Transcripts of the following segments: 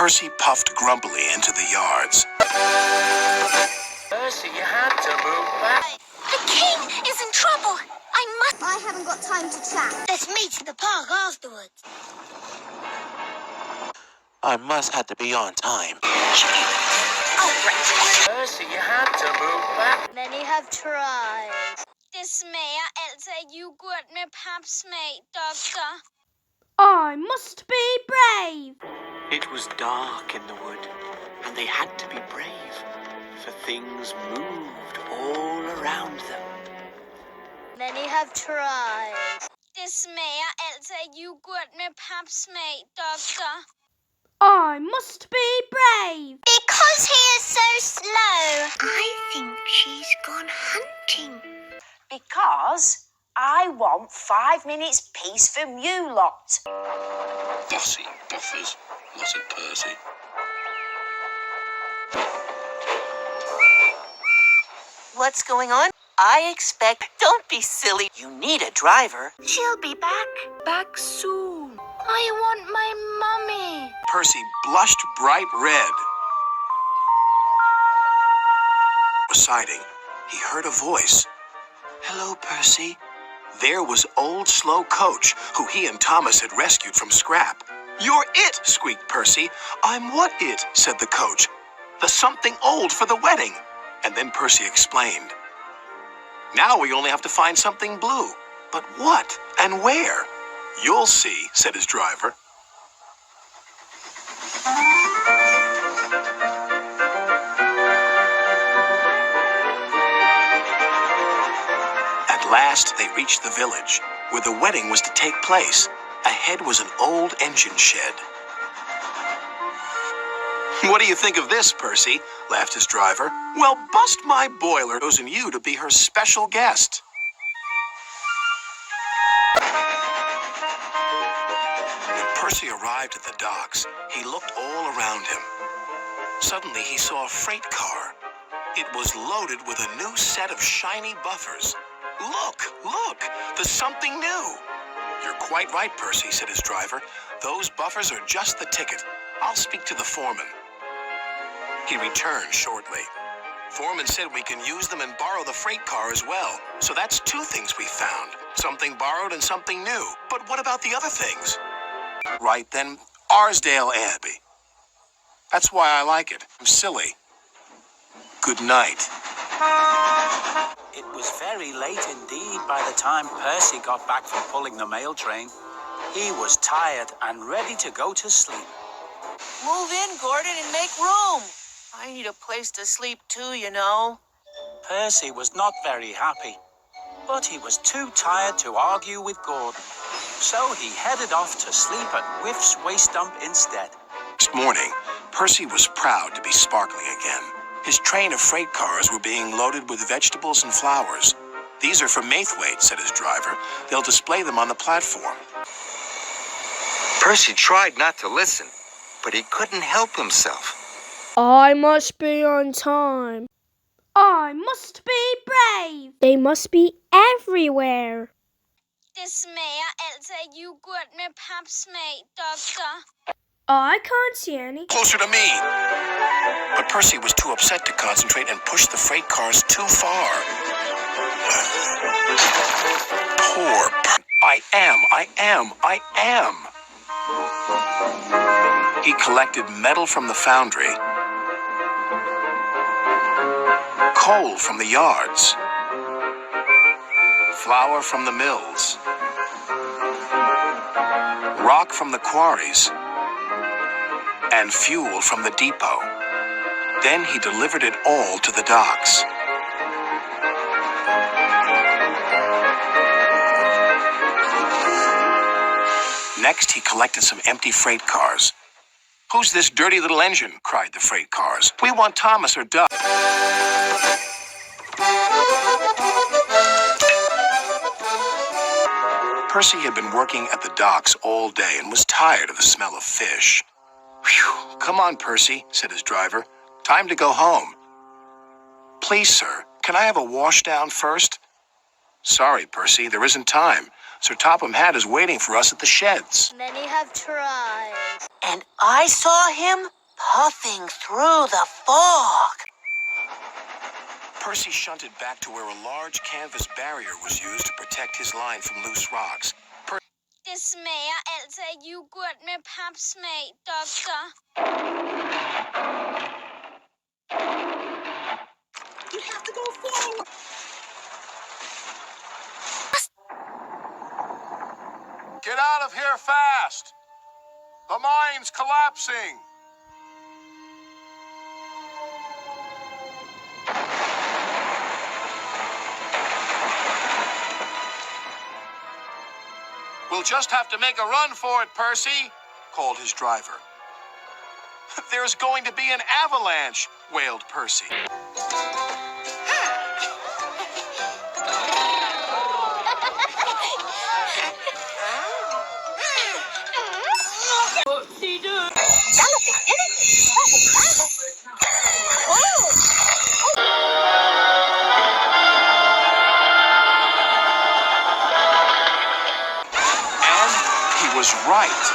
Percy puffed grumpily into the yards. Percy, you had to move back. The king is in trouble. I haven't got time to chat. Let's meet in the park afterwards. I must have to be on time. Oh, right. Percy, you had to move back. Many have tried. Det smager altså af yoghurt med papsmag, doktor. I must be brave. It was dark in the wood, and they had to be brave, for things moved all around them. Many have tried. Det smager altså af yoghurt med papsmag, doktor. I must be brave. Because he is so slow. I think she's gone hunting. Because I want 5 minutes peace from you lot. Bossy buffers, muttered Percy. What's going on? I expect... Don't be silly. You need a driver. She'll be back. Back soon. I want my mummy. Percy blushed bright red. Siding, he heard a voice. Hello, Percy. There was old slow Coach, who he and Thomas had rescued from scrap. You're it, squeaked Percy. I'm what it, said the Coach. The something old for the wedding. And then Percy explained. Now we only have to find something blue. But what and where? You'll see, said his driver. At last, they reached the village, where the wedding was to take place. Ahead was an old engine shed. What do you think of this, Percy? Laughed his driver. Well, bust my boiler, chosen you to be her special guest. When Percy arrived at the docks, he looked all around him. Suddenly, he saw a freight car. It was loaded with a new set of shiny buffers. Look, there's something new. You're quite right, Percy, said his driver. Those buffers are just the ticket. I'll speak to the foreman. He returned shortly. Foreman said we can use them and borrow the freight car as well. So that's 2 things we found. Something borrowed and something new. But what about the other things? Right then, Arsdale Abbey. That's why I like it. I'm silly. Good night. It was very late indeed by the time Percy got back from pulling the mail train. He was tired and ready to go to sleep. Move in, Gordon, and make room. I need a place to sleep too, you know. Percy was not very happy, but he was too tired to argue with Gordon. So he headed off to sleep at Whiff's waste dump instead. Next morning, Percy was proud to be sparkling again. His train of freight cars were being loaded with vegetables and flowers. These are for Maithwaite, said his driver. They'll display them on the platform. Percy tried not to listen, but he couldn't help himself. I must be on time. I must be brave. They must be everywhere. Det smager altså af yoghurt med papsmag, doktor. I can't see any. Closer to me! But Percy was too upset to concentrate and pushed the freight cars too far. Poor I am. He collected metal from the foundry, coal from the yards, flour from the mills, rock from the quarries, and fuel from the depot. Then he delivered it all to the docks. Next, he collected some empty freight cars. Who's this dirty little engine? Cried the freight cars. We want Thomas or Duck. Percy had been working at the docks all day and was tired of the smell of fish. Whew. Come on, Percy, said his driver. Time to go home. Please, sir, can I have a wash down first? Sorry, Percy, there isn't time. Sir Topham Hatt is waiting for us at the sheds. Many have tried. And I saw him puffing through the fog. Percy shunted back to where a large canvas barrier was used to protect his line from loose rocks. Det smager altså af yoghurt med papsmag, doktor. You have to go forward. Get out of here fast! The mine's collapsing! We'll just have to make a run for it, Percy, called his driver. There's going to be an avalanche, wailed Percy. Was right.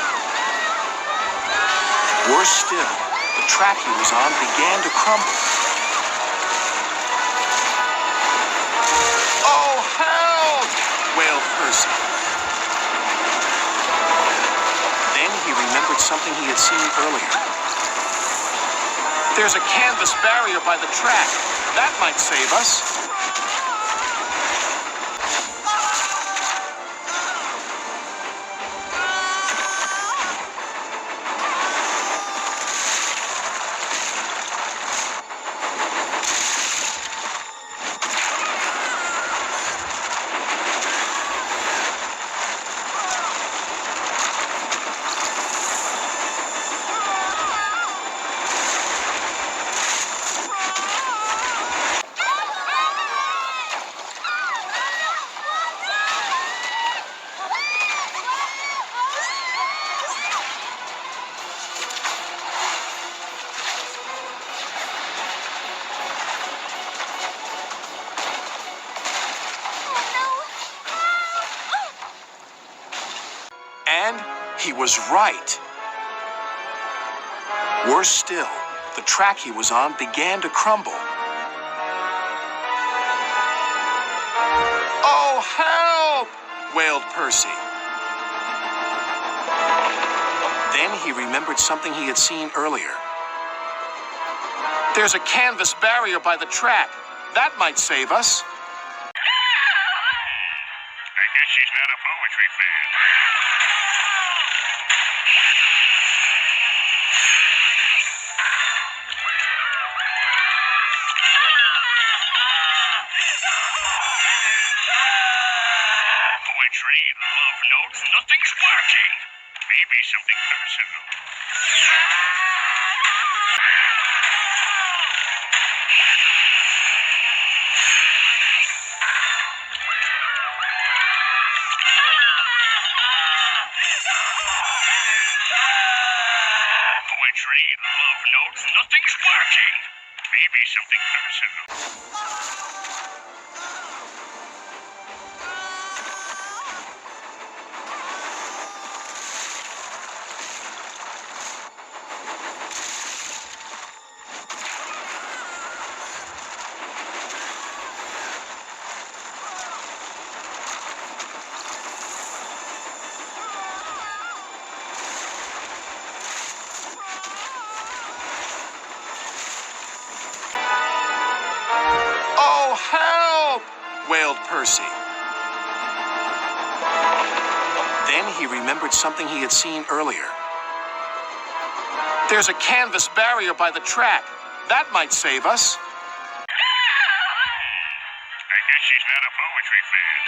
Worse still, the track he was on began to crumble. Oh, help! Wailed Percy. Then he remembered something he had seen earlier. There's a canvas barrier by the track. That might save us. And he was right. Worse still, the track he was on began to crumble. Oh, help! Wailed Percy. Then he remembered something he had seen earlier. There's a canvas barrier by the track. That might save us. I guess she's not a poetry fan. Poetry, love notes, nothing's working. Maybe something personal. Poetry, love notes, nothing's working. Maybe something personal. Oh, help! Wailed Percy. Then he remembered something he had seen earlier. There's a canvas barrier by the track. That might save us. I guess she's not a poetry fan.